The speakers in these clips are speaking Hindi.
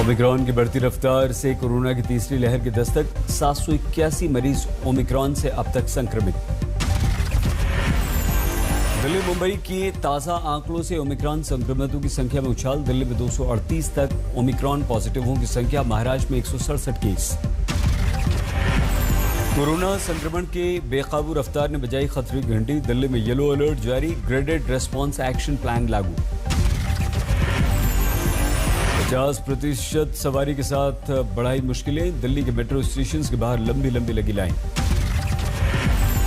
ओमिक्रॉन की बढ़ती रफ्तार से कोरोना की तीसरी लहर की दस्तक। 781 मरीज ओमिक्रॉन से अब तक संक्रमित। दिल्ली मुंबई के ताज़ा आंकड़ों से ओमिक्रॉन संक्रमितों की संख्या में उछाल। दिल्ली में 238 तक ओमिक्रॉन पॉजिटिवों की संख्या। महाराष्ट्र में 167 केस। कोरोना संक्रमण के बेकाबू रफ्तार ने बजाई खतरे की घंटी। दिल्ली में येलो अलर्ट जारी। ग्रेडेड रेस्पॉन्स एक्शन प्लान लागू। 50% सवारी के साथ बढ़ाई मुश्किलें। दिल्ली के मेट्रो स्टेशन के बाहर लंबी लंबी लगी लाइन।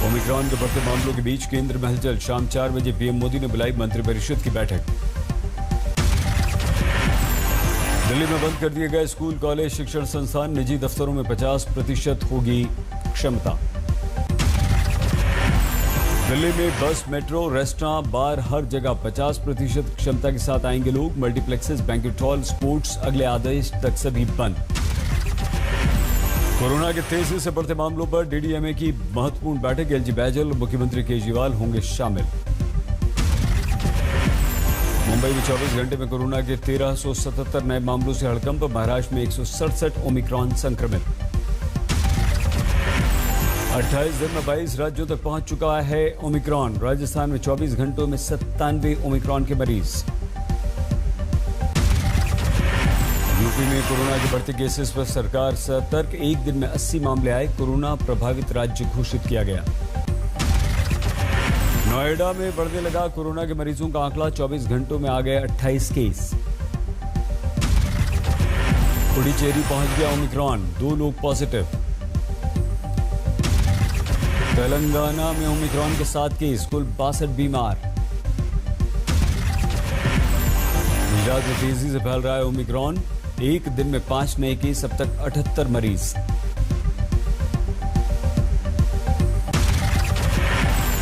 ओमिक्रॉन के बढ़ते मामलों के बीच केंद्र में हलचल। शाम 4 बजे पीएम मोदी ने बुलाई मंत्रिपरिषद की बैठक। दिल्ली में बंद कर दिए गए स्कूल, कॉलेज, शिक्षण संस्थान। निजी दफ्तरों में 50% होगी क्षमता। दिल्ली में बस, मेट्रो, रेस्टोरेंट, बार हर जगह 50% क्षमता के साथ आएंगे लोग। मल्टीप्लेक्सेस, बैंक्वेट हॉल, स्पोर्ट्स अगले आदेश तक सभी बंद। कोरोना के तेजी से बढ़ते मामलों पर डीडीएमए की महत्वपूर्ण बैठक। एलजी बैजल और मुख्यमंत्री केजरीवाल होंगे शामिल। मुंबई में 24 घंटे में कोरोना के 1377 नए मामलों से हड़कंप। महाराष्ट्र में 167 ओमिक्रॉन संक्रमित। 28 दिन में 22 राज्यों तक पहुंच चुका है ओमिक्रॉन। राजस्थान में 24 घंटों में 97 ओमिक्रॉन के मरीज। यूपी में कोरोना के बढ़ते केसेस पर सरकार सतर्क। एक दिन में 80 मामले आए। कोरोना प्रभावित राज्य घोषित किया गया। नोएडा में बढ़ने लगा कोरोना के मरीजों का आंकड़ा। 24 घंटों में आ गए 28 केस। पुडुचेरी पहुंच गया ओमिक्रॉन, 2 लोग पॉजिटिव। तेलंगाना में ओमिक्रॉन के 7 केस, कुल 62 बीमार। गुजरात में तेजी से फैल रहा है ओमिक्रॉन। एक दिन में 5 नए केस, अब तक 78 मरीज।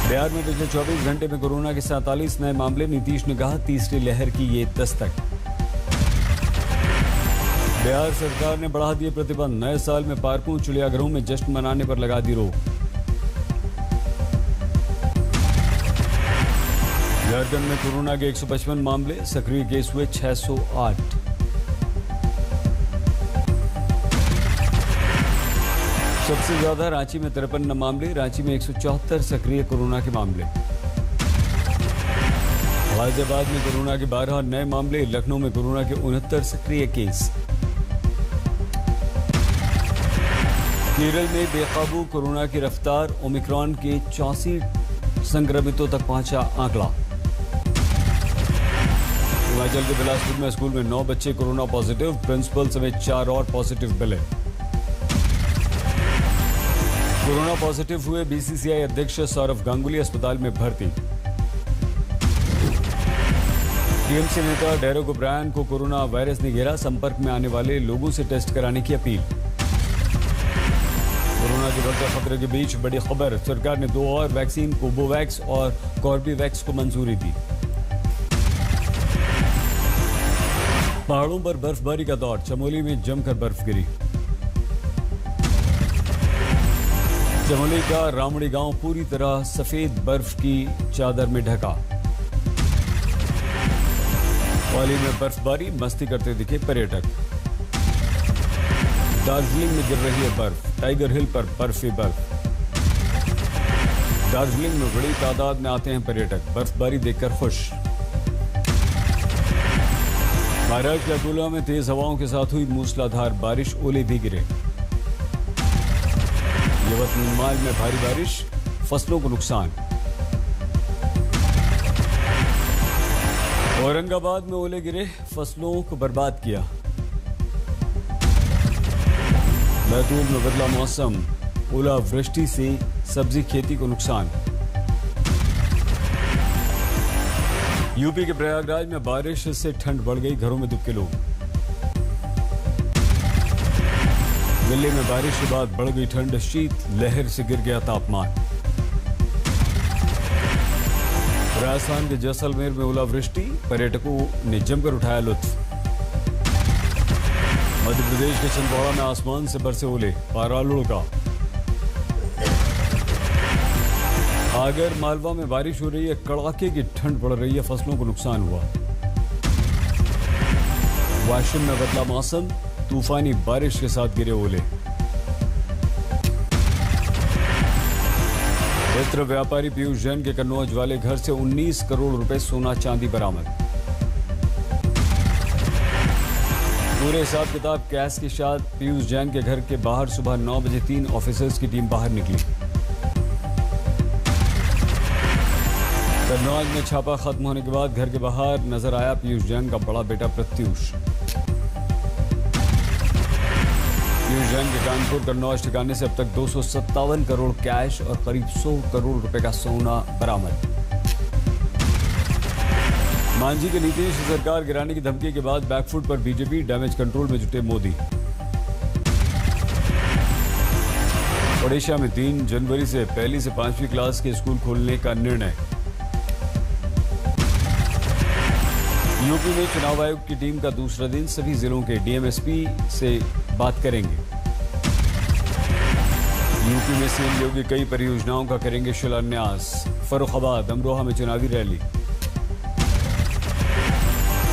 बिहार में पिछले 24 घंटे में कोरोना के 47 नए मामले। नीतीश ने कहा तीसरी लहर की ये दस्तक। बिहार सरकार ने बढ़ा दिए प्रतिबंध। नए साल में पार्कों, चिड़ियाघरों में जश्न मनाने पर लगा दी रोक। झारखंड में कोरोना के 155 मामले। सक्रिय केस हुए 608। सबसे ज्यादा रांची में 53 मामले। रांची में 174 सक्रिय कोरोना के मामले। गाजियाबाद में कोरोना के 12 नए मामले। लखनऊ में कोरोना के 69 सक्रिय केस। केरल में बेकाबू कोरोना की रफ्तार। ओमिक्रॉन के 84 संक्रमितों तक पहुंचा आंकड़ा। हिमाचल के बिलासपुर में स्कूल में 9 बच्चे कोरोना पॉजिटिव। प्रिंसिपल समेत 4 और पॉजिटिव मिले। कोरोना पॉजिटिव हुए बीसीसीआई अध्यक्ष सौरव गांगुली अस्पताल में भर्ती। टीएमसी नेता डेरेक ओब्रायन को कोरोना वायरस ने घेरा। संपर्क में आने वाले लोगों से टेस्ट कराने की अपील। कोरोना के बढ़ते खतरे के बीच बड़ी खबर। सरकार ने 2 और वैक्सीन, कोवोवैक्स और कॉर्बेवैक्स को मंजूरी दी। पहाड़ों पर बर्फबारी का दौर। चमोली में जमकर बर्फ गिरी। चमोली का रामड़ी गांव पूरी तरह सफेद बर्फ की चादर में ढका। पाली में बर्फबारी, मस्ती करते दिखे पर्यटक। दार्जिलिंग में गिर रही है बर्फ। टाइगर हिल पर बर्फ ही बर्फ। दार्जिलिंग में बड़ी तादाद में आते हैं पर्यटक। बर्फबारी देखकर खुश। महाराष्ट्र के अकोला में तेज हवाओं के साथ हुई मूसलाधार बारिश। ओले भी गिरे। यवतमाल में भारी बारिश, फसलों को नुकसान। औरंगाबाद में ओले गिरे, फसलों को बर्बाद किया। बैतूल में बदला मौसम। ओलावृष्टि से सब्जी खेती को नुकसान। यूपी के प्रयागराज में बारिश से ठंड बढ़ गई। घरों में दुबके लोग। दिल्ली में बारिश के बाद बढ़ गई ठंड। शीत लहर से गिर गया तापमान। राजस्थान के जैसलमेर में ओलावृष्टि। पर्यटकों ने जमकर उठाया लुत्फ। मध्य प्रदेश के छिंदवाड़ा में आसमान से बरसे ओले। पारा लुढ़का। आगर मालवा में बारिश हो रही है। कड़ाके की ठंड पड़ रही है। फसलों को नुकसान हुआ। वाशिम में बदला मौसम, तूफानी बारिश के साथ गिरे ओले। वित्त व्यापारी पीयूष जैन के कन्नौज वाले घर से 19 करोड़ रुपए सोना चांदी बरामद। पूरे हिसाब किताब कैश के साथ पीयूष जैन के घर के बाहर सुबह 9 बजे 3 ऑफिसर्स की टीम बाहर निकली। कन्नौज में छापा खत्म होने के बाद घर के बाहर नजर आया पीयूष जैन का बड़ा बेटा प्रत्यूष। पीयूष जैन के कानपुर कन्नौज ठिकाने से अब तक 257 करोड़ कैश और करीब 100 करोड़ रुपए का सोना बरामद। मांझी के नीतीश सरकार गिराने की धमकी के बाद बैकफुट पर बीजेपी, डैमेज कंट्रोल में जुटे मोदी। ओडिशा में 3 जनवरी से पहली से 5वीं क्लास के स्कूल खोलने का निर्णय। यूपी में चुनाव आयोग की टीम का दूसरा दिन, सभी जिलों के डीएमएसपी से बात करेंगे। यूपी में सीएम योगी कई परियोजनाओं का करेंगे शिलान्यास। फर्रुखाबाद, अमरोहा में चुनावी रैली।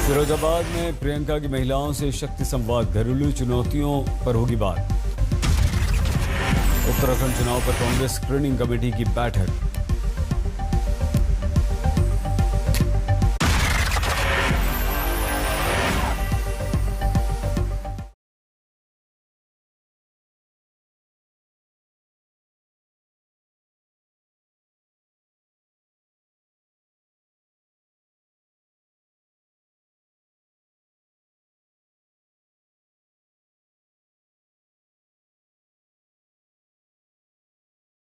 फिरोजाबाद में प्रियंका की महिलाओं से शक्ति संवाद, घरेलू चुनौतियों पर होगी बात। उत्तराखंड चुनाव पर कांग्रेस स्क्रीनिंग कमेटी की बैठक।